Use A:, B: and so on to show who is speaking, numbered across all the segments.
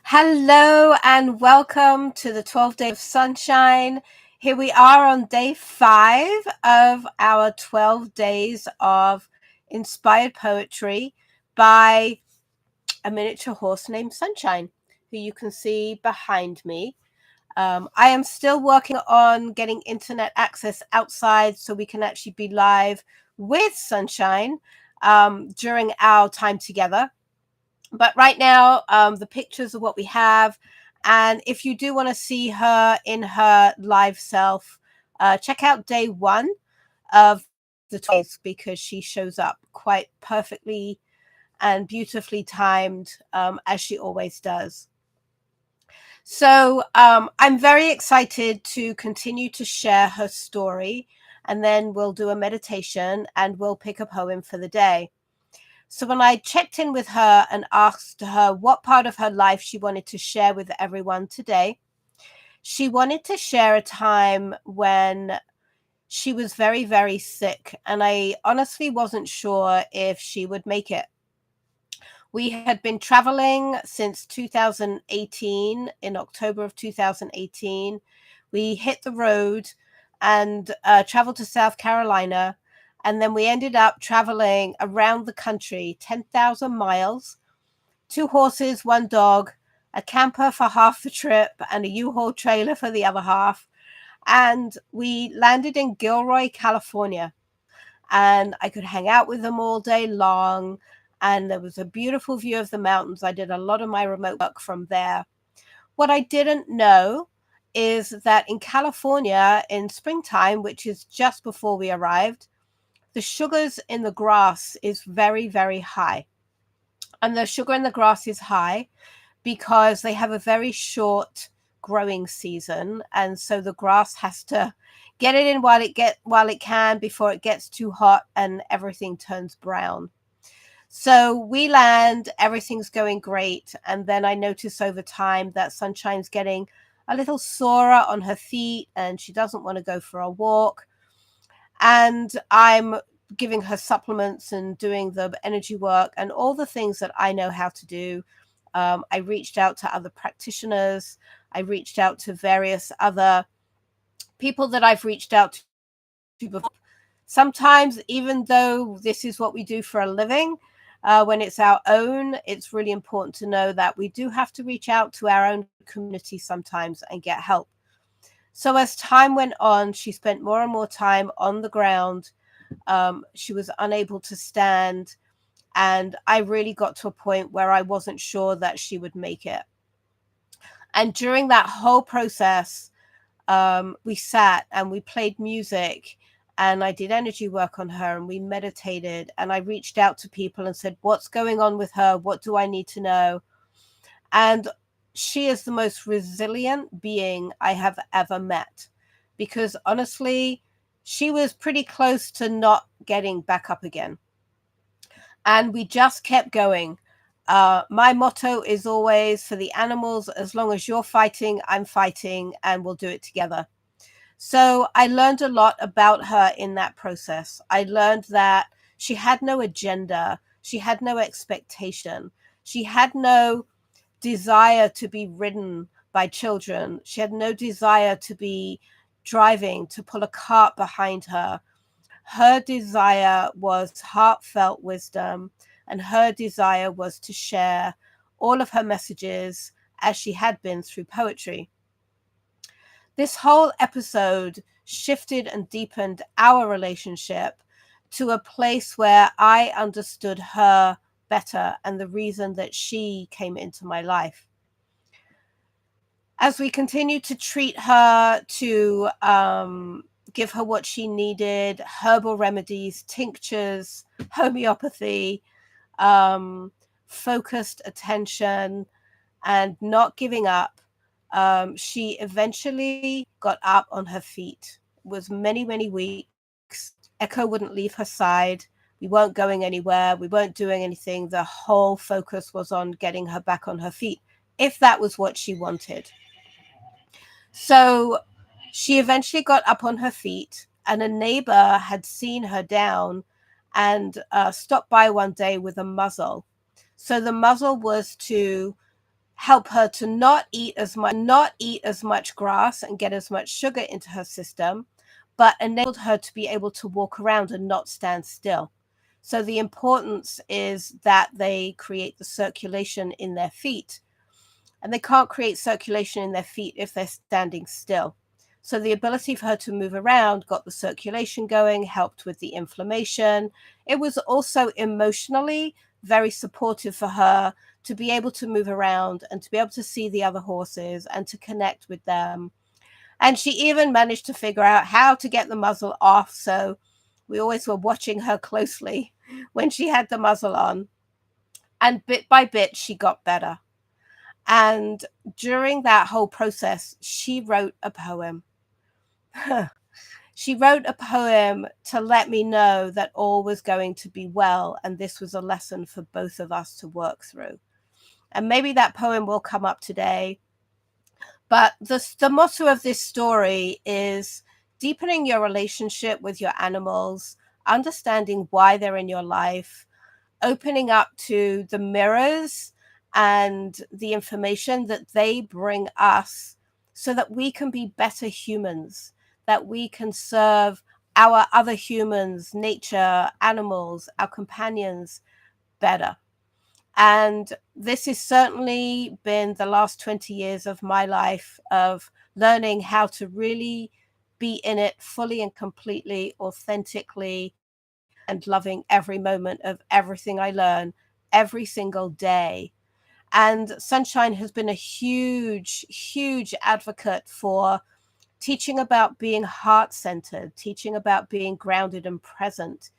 A: Hello and welcome to the 12 Days of Sunshine. Here we are on day 5 of our 12 days of inspired poetry by a miniature horse named Sunshine, who you can see behind me. I am still working on getting internet access outside so we can actually be live with Sunshine during our time together. But right now, the pictures are what we have. And if you do want to see her in her live self, check out day 1 of the toys because she shows up quite perfectly and beautifully timed, as she always does. So I'm very excited to continue to share her story, and then we'll do a meditation and we'll pick a poem for the day. So when I checked in with her and asked her what part of her life she wanted to share with everyone today, she wanted to share a time when she was very, very sick. And I honestly wasn't sure if she would make it. We had been traveling since 2018, in October of 2018. We hit the road and traveled to South Carolina. And then we ended up traveling around the country, 10,000 miles, 2 horses, 1 dog, a camper for half the trip, and a U-Haul trailer for the other half. And we landed in Gilroy, California. And I could hang out with them all day long. And there was a beautiful view of the mountains. I did a lot of my remote work from there. What I didn't know is that in California in springtime, which is just before we arrived, the sugars in the grass is very, very high. And the sugar in the grass is high because they have a very short growing season. And so the grass has to get it in while it can before it gets too hot and everything turns brown. So we land, everything's going great. And then I notice over time that Sunshine's getting a little sorer on her feet and she doesn't want to go for a walk. And I'm giving her supplements and doing the energy work and all the things that I know how to do. I reached out to other practitioners. I reached out to various other people that I've reached out to before. Sometimes, even though this is what we do for a living, when it's our own, it's really important to know that we do have to reach out to our own community sometimes and get help. So as time went on, she spent more and more time on the ground. She was unable to stand. And I really got to a point where I wasn't sure that she would make it. And during that whole process, we sat and we played music and I did energy work on her and we meditated and I reached out to people and said, what's going on with her? What do I need to know? And she is the most resilient being I have ever met, because honestly, she was pretty close to not getting back up again. And we just kept going. My motto is always, for the animals, as long as you're fighting, I'm fighting, and we'll do it together. So I learned a lot about her in that process. I learned that she had no agenda. She had no expectation. She had no desire to be ridden by children. She had no desire to be driving, to pull a cart behind her. Her desire was heartfelt wisdom, and her desire was to share all of her messages as she had been through poetry. This whole episode shifted and deepened our relationship to a place where I understood her better and the reason that she came into my life. As we continued to treat her, to give her what she needed, herbal remedies, tinctures, homeopathy, focused attention, and not giving up, she eventually got up on her feet. It was many, many weeks. Echo wouldn't leave her side. We weren't going anywhere. We weren't doing anything. The whole focus was on getting her back on her feet, if that was what she wanted. So she eventually got up on her feet, and a neighbor had seen her down and stopped by one day with a muzzle. So the muzzle was to help her to not eat as much grass and get as much sugar into her system, but enabled her to be able to walk around and not stand still. So the importance is that they create the circulation in their feet, and they can't create circulation in their feet if they're standing still. So the ability for her to move around got the circulation going, helped with the inflammation. It was also emotionally very supportive for her to be able to move around and to be able to see the other horses and to connect with them. And she even managed to figure out how to get the muzzle off. So we always were watching her closely when she had the muzzle on. And bit by bit, she got better. And during that whole process, she wrote a poem. She wrote a poem to let me know that all was going to be well. And this was a lesson for both of us to work through. And maybe that poem will come up today. But the motto of this story is deepening your relationship with your animals, understanding why they're in your life, opening up to the mirrors and the information that they bring us so that we can be better humans, that we can serve our other humans, nature, animals, our companions better. And this has certainly been the last 20 years of my life of learning how to really be in it fully and completely, authentically, and loving every moment of everything I learn every single day. And Sunshine has been a huge, huge advocate for teaching about being heart centered, teaching about being grounded and present,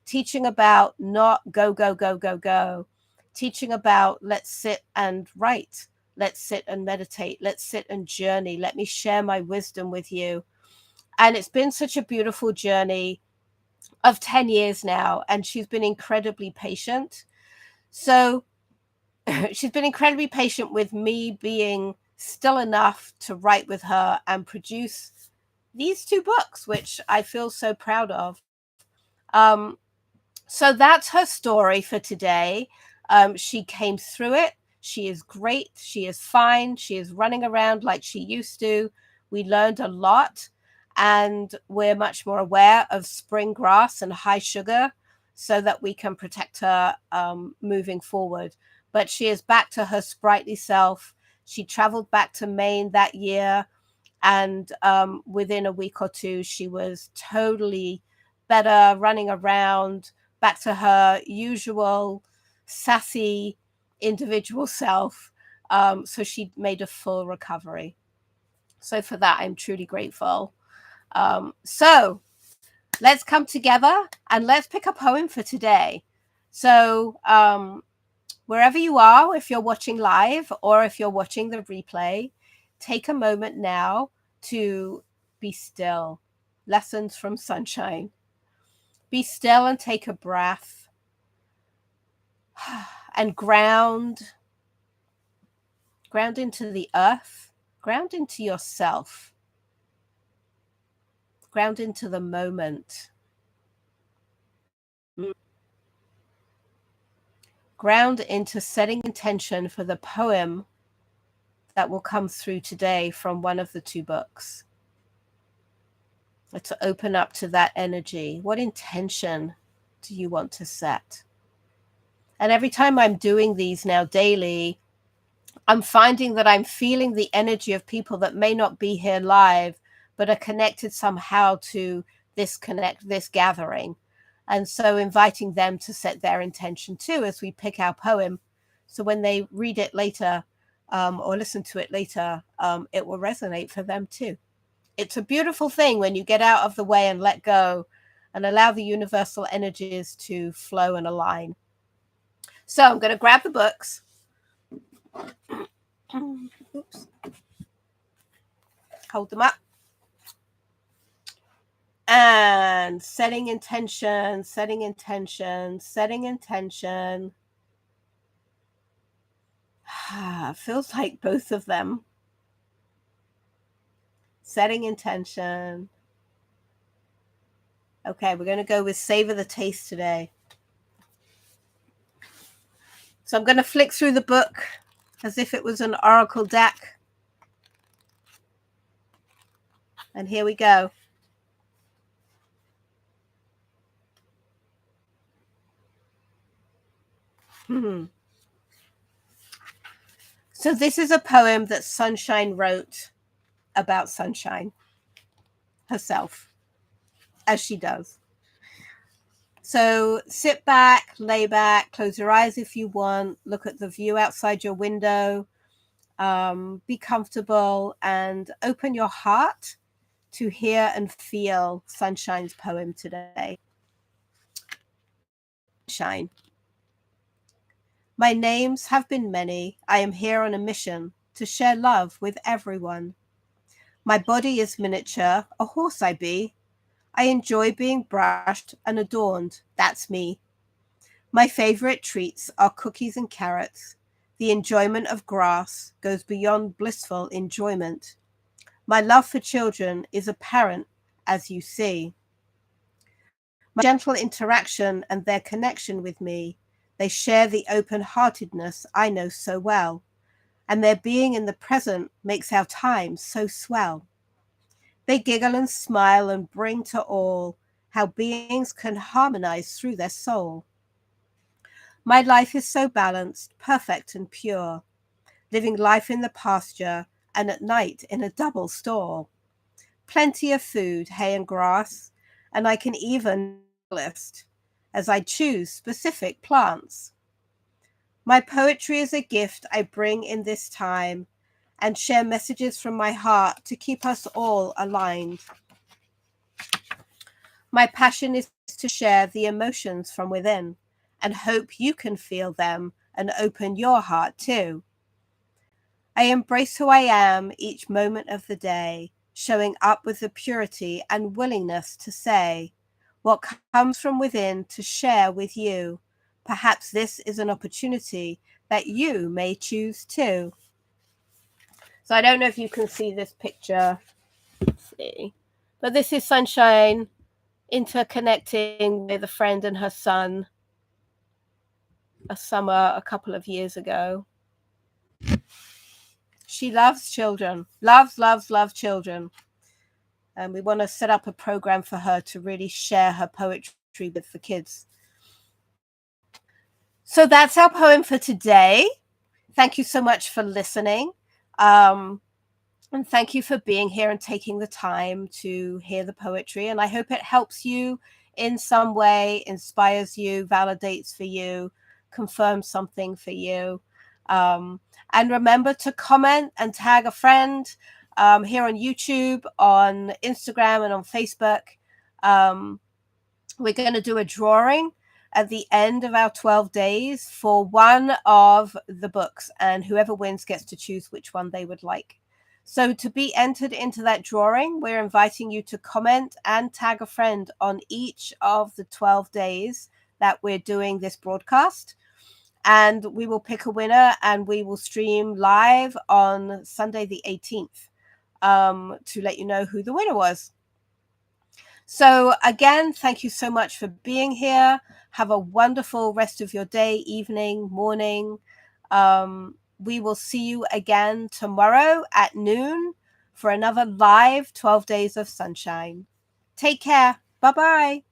A: teaching about not go, go, go, go, go, teaching about let's sit and write, let's sit and meditate, let's sit and journey, let me share my wisdom with you. And it's been such a beautiful journey of 10 years now, and she's been incredibly patient. So she's been incredibly patient with me being still enough to write with her and produce these two books, which I feel so proud of. So that's her story for today. She came through it. She is great. She is fine. She is running around like she used to. We learned a lot, and we're much more aware of spring grass and high sugar so that we can protect her moving forward. But she is back to her sprightly self. She traveled back to Maine that year, and within a week or two, she was totally better, running around, back to her usual sassy individual self. So she made a full recovery. So for that, I'm truly grateful. So let's come together and let's pick a poem for today. So wherever you are, if you're watching live or if you're watching the replay, take a moment now to be still. Lessons from Sunshine. Be still and take a breath and ground into the earth, ground into yourself, ground into the moment. Ground into setting intention for the poem that will come through today from one of the two books. To open up to that energy. What intention do you want to set? And every time I'm doing these now daily, I'm finding that I'm feeling the energy of people that may not be here live, but are connected somehow to this gathering. And so inviting them to set their intention too as we pick our poem. So when they read it later or listen to it later, it will resonate for them too. It's a beautiful thing when you get out of the way and let go and allow the universal energies to flow and align. So I'm going to grab the books. Oops. Hold them up. And setting intention, setting intention, setting intention. Feels like both of them. Setting intention. Okay, we're going to go with Savor the Taste today. So I'm going to flick through the book as if it was an oracle deck. And here we go. So this is a poem that Sunshine wrote about Sunshine herself, as she does. So sit back, lay back, close your eyes if you want, look at the view outside your window, be comfortable, and open your heart to hear and feel Sunshine's poem today. Sunshine. My names have been many. I am here on a mission to share love with everyone. My body is miniature, a horse I be. I enjoy being brushed and adorned, that's me. My favorite treats are cookies and carrots. The enjoyment of grass goes beyond blissful enjoyment. My love for children is apparent, as you see. My gentle interaction and their connection with me, they share the open-heartedness I know so well, and their being in the present makes our time so swell. They giggle and smile and bring to all how beings can harmonize through their soul. My life is so balanced, perfect and pure, living life in the pasture and at night in a double stall. Plenty of food, hay and grass, and I can even list as I choose specific plants. My poetry is a gift I bring in this time and share messages from my heart to keep us all aligned. My passion is to share the emotions from within and hope you can feel them and open your heart too. I embrace who I am each moment of the day, showing up with the purity and willingness to say what comes from within to share with you. Perhaps this is an opportunity that you may choose too. So I don't know if you can see this picture, but this is Sunshine interconnecting with a friend and her son a summer a couple of years ago. She loves children, loves children. And we want to set up a program for her to really share her poetry with the kids. So that's our poem for today. Thank you so much for listening. And thank you for being here and taking the time to hear the poetry. And I hope it helps you in some way, inspires you, validates for you, confirms something for you. And remember to comment and tag a friend here on YouTube, on Instagram, and on Facebook. We're going to do a drawing at the end of our 12 days for one of the books, and whoever wins gets to choose which one they would like. So to be entered into that drawing, we're inviting you to comment and tag a friend on each of the 12 days that we're doing this broadcast. And we will pick a winner and we will stream live on Sunday the 18th to let you know who the winner was. So again, thank you so much for being here. Have a wonderful rest of your day, evening, morning. We will see you again tomorrow at noon for another live 12 Days of Sunshine. Take care. Bye-bye.